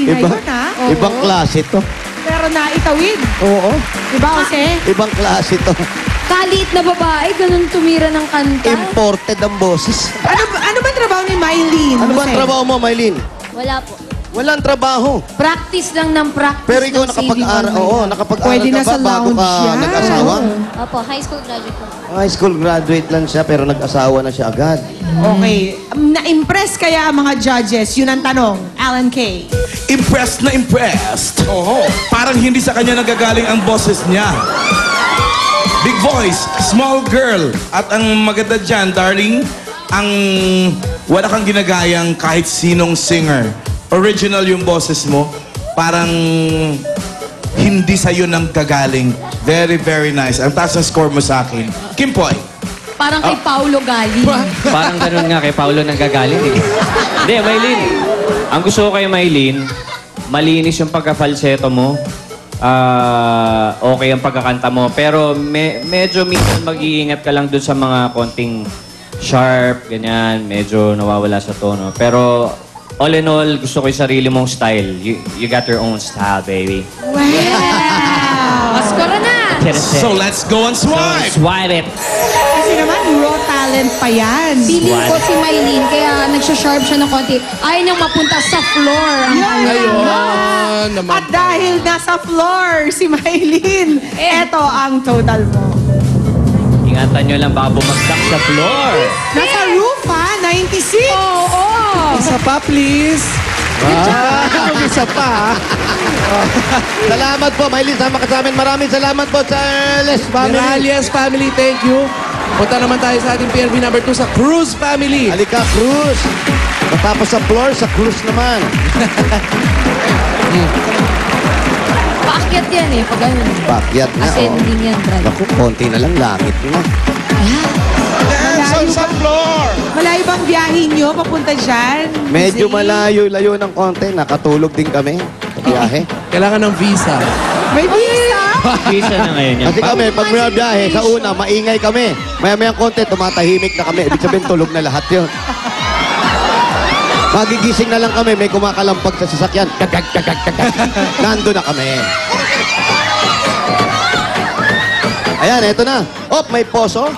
ngayon, ha? Ibang klase to. Pero naitawid. Oo. Diba, Jose? Ibang klase to. Kaliit na babae, ganun tumira ng kanta. Imported ang boses. Ano ba trabaho ni Mylene? Ano ba ang Jose? trabaho mo, Mylene? Wala po. Walang trabaho. Practice lang ng practice. Pero ikaw ng nakapag-aral, CV1 oo, Manila. nakapag-aral Pwede ka na ba sa bago lounge ka yan. nag-asawa? Opo, high school graduate po. High school graduate lang siya, pero nag-asawa na siya agad. Okay. Na-impress kaya ang mga judges? Yun ang tanong. Alan Kay. Impressed na impressed. Oo. Parang hindi sa kanya nagagaling ang boses niya. Big voice, small girl. At ang maganda dyan, darling, ang wala kang ginagayang kahit sinong singer. Original yung boses mo. Parang hindi sa'yo nang gagaling. Very, very nice. Ang taas ng score mo sa akin. Kim Poy. Parang kay Paulo Gali. Parang ganun nga kay Paulo nang gagaling eh. Hindi, Maylin. Ang gusto ko kay Maylin, malinis yung pagka-falsetto mo. Okay ang pagkakanta mo. Pero medyo minsan mag-iingat ka lang dun sa mga konting sharp, ganyan. Medyo nawawala sa tono. Pero all in all, gusto ko yung sarili mong style. You got your own style, baby. Wow! Maskara na! So let's go and swipe. Swipe it. Kasi naman, raw talent pa yan. Feeling ko si Mylene, kaya nagsha-sharp siya ng konti. Ayaw niyang mapunta sa floor. Ang Ayun! At dahil nasa floor si Mylene, eto ang total mo. Ingatan nyo lang baka bumagsak sa floor. Nasa roof, ha? 96! Oo! Isa pa, please. Isa pa, Salamat po, Mylene. Sama ka sa amin. Maraming salamat po sa Les Family. Miralias family, thank you. Punta naman tayo sa ating PNB number 2 sa Cruz family. Halika, Cruz. Matapos sa floor, sa Cruz naman. Paakyat yan eh, pag ganun. Pakyat na, Ascending yan, brad. Naku, konti na lang langit na. Sa floor. Malayo bang biyahin nyo papunta dyan? Medyo Jose? malayo-layo ng konti. Nakatulog din kami sa biyahe. Kailangan ng visa. May visa? Visa na ngayon yan. Kasi kami, pag may biyahe, sa una, maingay kami. Maya-mayang konti, tumatahimik na kami. Ibig sabihin, tulog na lahat yun. Magigising na lang kami, may kumakalampag sa sasakyan. Kagag, kagag, kagag. Nando na kami. Ayan, eto na. Op, may poso.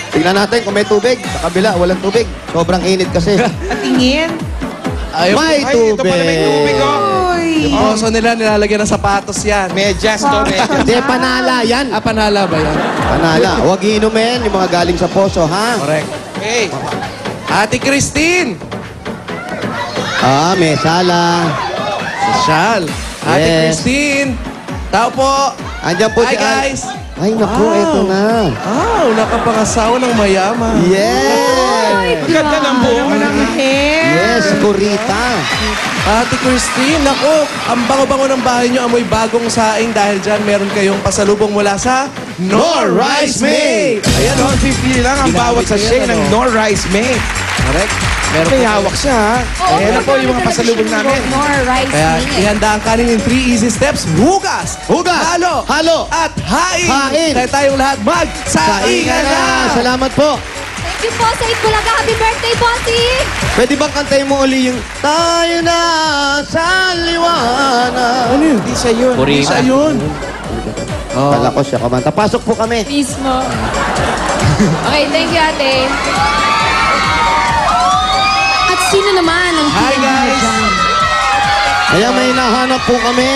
Tingnan natin kung may tubig. Sa kabila, walang tubig. Sobrang init kasi. Patingin. Ayaw. May Ay, ito pala may tubig, tubig. oh. Uy! Yung poso nila, nilalagyan ng sapatos yan. Medyas to, medyas. Hindi, panala yan. Panala ba yan? Panala. Huwag iinumin yung mga galing sa poso, ha? Correct. Okay. Ate Christine. May sala. Sosyal. Ate Yes. Christine. Tao po. Andyan po Hi, si Al. guys. Ay, naku, Wow. eto na. Nakapangasawa ng mayaman. Yes! Ganda ng buhok. Walang hair. Yes, Kurita. Ate Christine, ako, ang bango-bango ng bahay nyo, amoy bagong saing dahil dyan meron kayong pasalubong mula sa Nor Rice Made. Ayan, 150 lang ang bawat sachet ng Nor Rice Made. Correct. Meron May po hawak siya, ha? Oo, Ayan na po yung mga talaga pasalubong siya, namin. More rice Kaya meal. ihanda ang kanin in 3 easy steps. Hugas! Hugas! Halo! Halo! At hain! Hain! Kaya tayong lahat Saingan mag-saingan na! Salamat po. Thank you po sa Itbulaga. Happy birthday, Bossy! Pwede bang kantayin mo uli yung Tayo na sa liwanag? Ano yun? Hindi siya yun. Purina. Isa yun. Kala ko siya kumanta. Pasok po kami. Mismo. Okay, thank you, ate. At sino naman ang Hi, pinili guys. dyan? Kaya may nahanap po kami.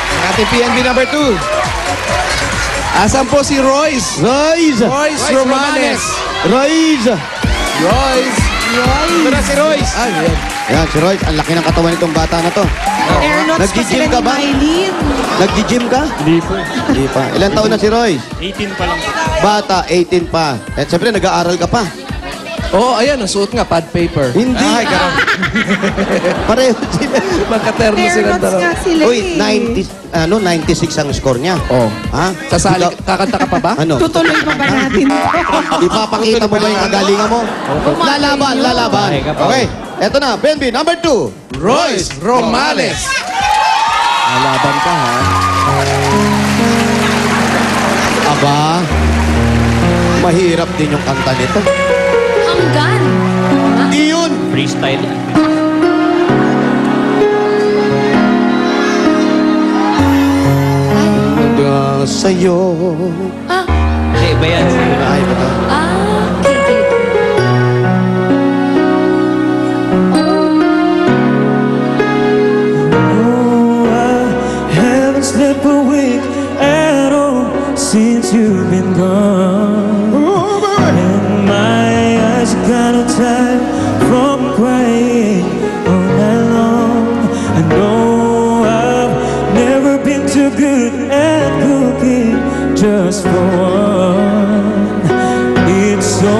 Ang ating PNB number 2. Asan po si Royce? Royce! Royce Romanes. Royce! Royce. Ito na si Royce. Ay, yan. Ayan, si Royce. Ang laki ng katawan nitong bata na to. Air notes pa Nag-gym sila ka ni ba? Mylene. Nag-gym ka? Hindi po. Hindi pa. Ilan taon na si Royce? 18 pa lang. Bata, 18 pa. At siyempre, nag-aaral ka pa. Oo, ayan. Nasuot nga, pad paper. Hindi. Ay, ganun. Pareho sila. Magkaterno Air sila notes dalawa. nga sila Uy, eh. 96 ang score niya. Oh. Ha? Sasali, kakanta ka pa ba? Ano? Tutuloy pa ba natin to? Ipapakita mo ba yung kagalingan mo? Lalaban, lalaban. Okay ka pa. Okay, eto na. Benby, number 2. Royce Romales. Lalaban ka, ha? Aba, mahirap din yung kanta nito. Hanggan. Iyon! Freestyle yan. sa'yo. Hindi, iba yan. Ay, ba? Okay. Haven't slept a wink at all since you've been gone. And my eyes are kind of tired from crying all night long. I know I've never been too good at cooking just for one. It's so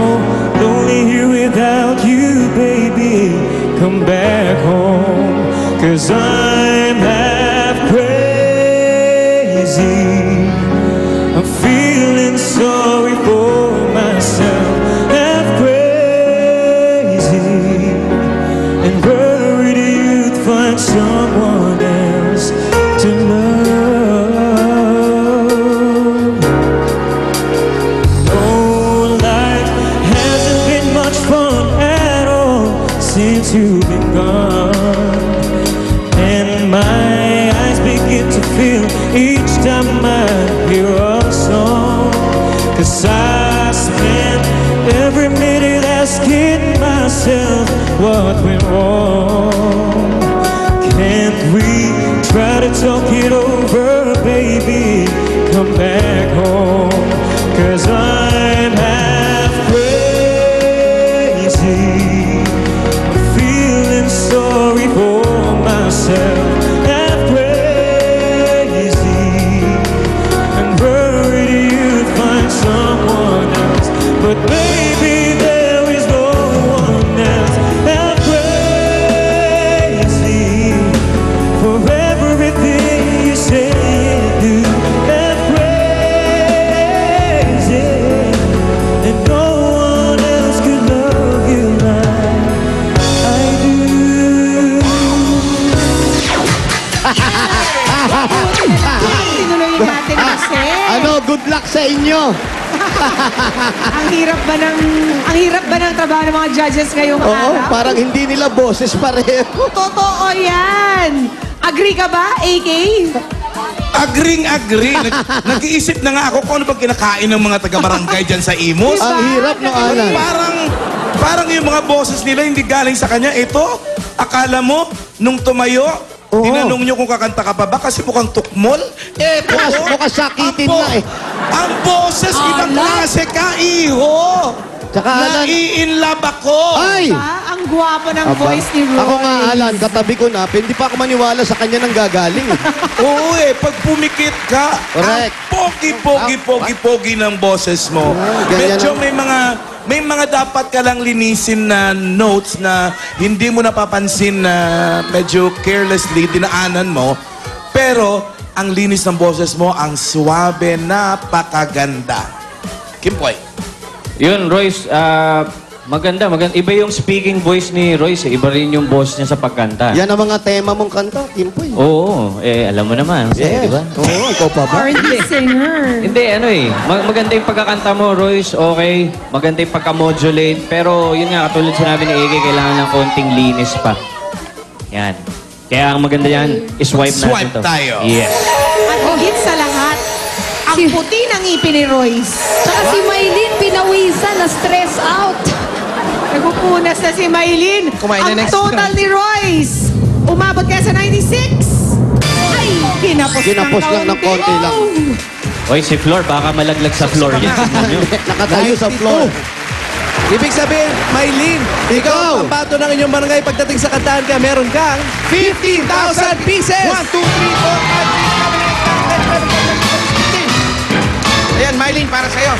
lonely here without you, baby. Come back home, 'cause I'm half crazy. I'm feeling sorry for myself, half crazy, and worried you'd find someone else to love. Oh, life hasn't been much fun at all since you've been gone, and my eyes begin to fill each time I hear a song. 'Cause I spent every minute asking myself what went wrong. Can't we try to talk it over, baby? Come back home, 'cause I'm half crazy. I'm feeling sorry for myself, half crazy, and worried you'd find someone else. But baby, there is no one else. Half crazy for everything you say and do. Half crazy, and no one else could love you like I do. Tinuloy natin kasi. Ano, good luck sa inyo. Ang hirap ba ng trabaho ng mga judges ngayong Oo, araw? parang hindi nila boses pareho. Totoo yan. Agree ka ba, AK? Agree. Nag-iisip na nga ako kung ano bang kinakain ng mga taga-barangay dyan sa Imus. Ang hirap no, Alan. Parang yung mga boses nila hindi galing sa kanya. Ito, akala mo, nung tumayo, Oo. tinanong nyo kung kakanta ka pa ba kasi mukhang tukmol. Mukhang sakitin na eh. Ang boses, ibang klase ka, iho. Tsaka, Alan. Nai-inlove ako. Ay! Ang gwapo ng Aba, voice ni Roy. Ako nga, Alan, katabi ko na, hindi pa ako maniwala sa kanya nang gagaling. Oo pag pumikit ka, Correct. ang pogi ng boses mo. ganyan Medyo ang- may mga dapat ka lang linisin na notes na hindi mo napapansin na medyo carelessly dinaanan mo. Pero ang linis ng boses mo, ang suwabe, napakaganda. Kimpoy. Yun, Royce, maganda. Iba yung speaking voice ni Royce. Iba rin yung boss niya sa pagkanta. Yan ang mga tema mong kanta, Kimpoy. Oo, alam mo naman. Di ba? Oo, ikaw pa ba? R&B singer. Hindi, maganda yung pagkakanta mo, Royce, okay. Maganda yung pagka-modulate. Pero yun nga, katulad sinabi ni Iggy, kailangan ng konting linis pa. Yan. Kaya ang maganda yan, swipe natin Swipe to. tayo. Yes. At higit sa lahat, ang puti ng ngipin ni Royce. Tsaka si Maylin, pinawisan, na-stress out. Nagpupunas na si Maylin. Kumain na Ang next total ni Royce, umabot kaya sa 96. Ay, Ginapos lang ng konti lang. Oy, si Flor, baka malaglag sa floor yan. Nakatayo sa floor. Ibig sabihin, Maylin, ikaw ang pato ng inyong barangay pagdating sa kantahan ka, meron kang 15,000 pieces! 1, 2, 3, 4, 5, 6, 7, 8, 9, 10, 11, 12, 13. Ayan, Mylene, para sa'yo.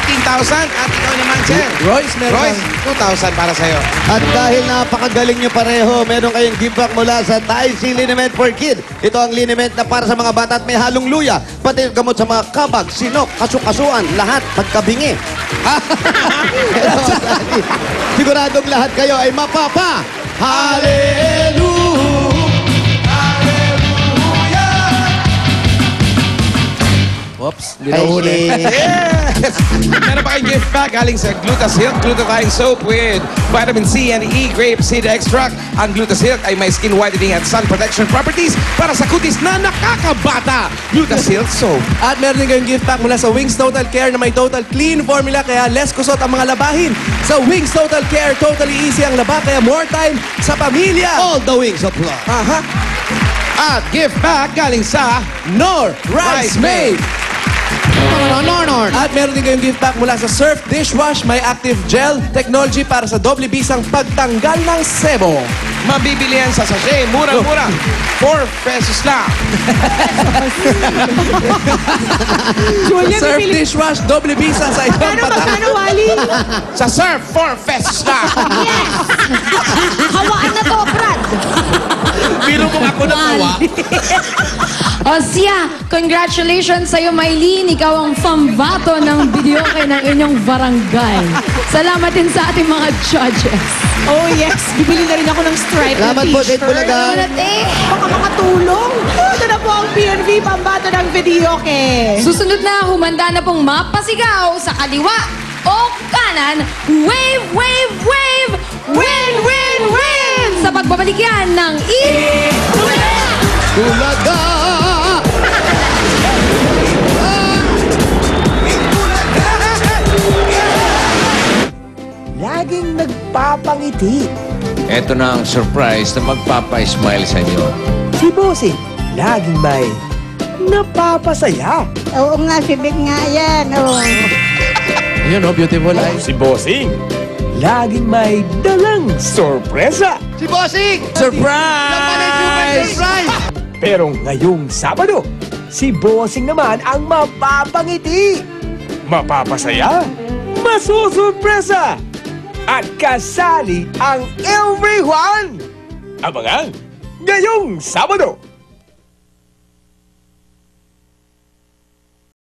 15,000 at ikaw naman, Sir. Royce, meron Royce, 2,000 para sa'yo. At dahil napakagaling nyo pareho, meron kayong give back mula sa Taisi Liniment for Kid. Ito ang liniment na para sa mga bata at may halong luya. Pati gamot sa mga kabag, sinok, kasukasuan, lahat magkabingi. Siguradong lahat kayo ay mapapa. Hallelujah! Oops, hindi na huli. Yes! Meron pa kayong gift pack galing sa Glutasilk Glutathione Soap with vitamin C and E grape seed extract. Ang Glutasilk ay may skin whitening at sun protection properties para sa kutis na nakakabata. Glutasilk Soap. At meron din kayong gift pack mula sa Wings Total Care na may total clean formula kaya less kusot ang mga labahin. Sa Wings Total Care, totally easy ang laba kaya more time sa pamilya. All the wings of love. Aha. At gift pack galing sa Nor Rice Made. At meron din kayong gift pack mula sa Surf Dishwash. May active gel technology para sa doble bisang pagtanggal ng sebo. Mabibili yan sa sachet. Murang-mura. 4 pesos lang. Julia, Surf pipili. Dishwash, doble bisa sa ibang Magkano, Wally? Sa Surf, 4 pesos lang. Hawaan na to, Brad! Biro mo ako natawa. O siya, congratulations sa'yo, Maylene. Ikaw ang fambato ng videoke ng inyong barangay. Salamat din sa ating mga judges. Oh yes, bibili na rin ako ng stripe Salamat na po, Date t-shirt. Bulaga. Baka makatulong. Ito na po ang PNV pambato ng videoke. Susunod na, humanda na pong mapasigaw sa kaliwa o kanan. Wave, wave, wave! Win, win, win! Sa pagbabalik yan ng Bulaga! Laging nagpapangiti. Ito na ang surprise na magpapa-smile sa inyo. Si Bossing, laging may napapasaya. Oo nga, sibig nga yan. Oo. Yun, no? Beautiful eyes. Si Bossing, laging may dalang sorpresa. Si Bossing! Surprise! Surprise! Pero ngayong Sabado, si Bossing naman ang mapapangiti. Mapapasaya, masusurpresa, at kasali ang everyone. Abangan ngayong Sabado,